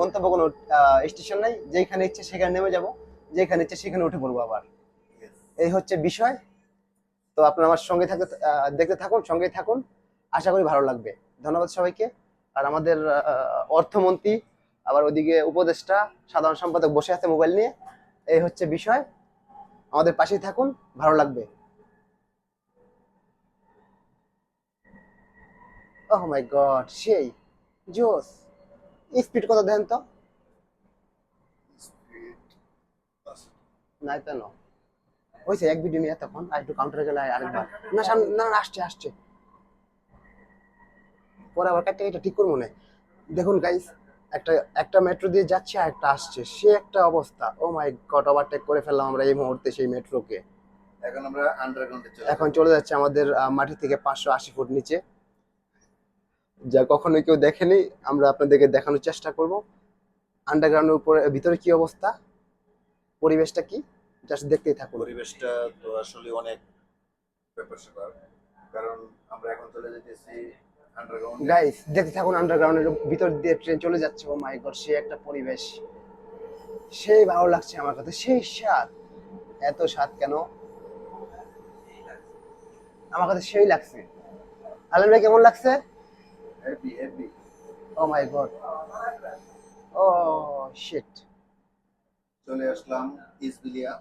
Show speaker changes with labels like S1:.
S1: গন্তব্য কোনো স্টেশন নাই, যেখানে ইচ্ছে সেখানে নেমে যাব, যেখানে ইচ্ছে সেখানে উঠে পড়বো আবার। এই হচ্ছে বিষয়। তো আপনারা আমার সঙ্গে থাকতে দেখতে থাকুন, সঙ্গেই থাকুন, আশা করি ভালো লাগবে। ধন্যবাদ সবাইকে। আর আমাদের অর্থমন্ত্রী, আবার ওদিকে উপদেষ্টা, সাধারণ সম্পাদক বসে আছে মোবাইল নিয়ে। এই হচ্ছে বিষয়, আমাদের পাশেই থাকুন, ভালো লাগবে। ওহ মাই গড, সেই জোস। স্পিড কত দেন তো? নাই তো না হয়েছে এক ভিডিও নিয়ে তখন, আর একটু কাউন্টারে গেলে আরেকবার। না না না, আসছে আসছে, পরে আবার কাটতে এটা ঠিক করবো না। দেখুন গাইস, একটা একটা মেট্রো দিয়ে যাচ্ছে আর একটা আসছে, সে একটা অবস্থা। ও মাই গড, ওভারটেক করে ফেললাম আমরা এই মুহূর্তে সেই মেট্রোকে।
S2: এখন আমরা আন্ডারগ্রাউন্ডে
S1: এখন চলে যাচ্ছে আমাদের মাটি থেকে 580 ফুট নিচে, যা কখনোই কেউ দেখেনি। আমরা আপনাদেরকে দেখানোর চেষ্টা করব আন্ডারগ্রাউন্ডের উপরে ভিতরে কি অবস্থা, পরিবেশটা কি, জাস্ট দেখতেই থাকুন।
S2: পরিবেশটা তো আসলে অনেক ব্যাপার স্যাপার, কারণ আমরা এখন চলে যেতেছি আন্ডারগ্রাউন্ডে।
S1: গাইস দেখতে থাকুন, আন্ডারগ্রাউন্ডের ভিতর দিয়ে ট্রেন চলে যাচ্ছে। ও মাই গড, সে একটা পরিবেশ, সেই ভালো লাগছে আমার কাছে, সেই স্বাদ। এত স্বাদ কেন আমার কাছে, সেই লাগছে। আলম ভাই কেমন লাগছে?
S2: Happy happy.
S1: Oh my God, oh shit.
S2: চলে আসলাম ইসবিলিয়া।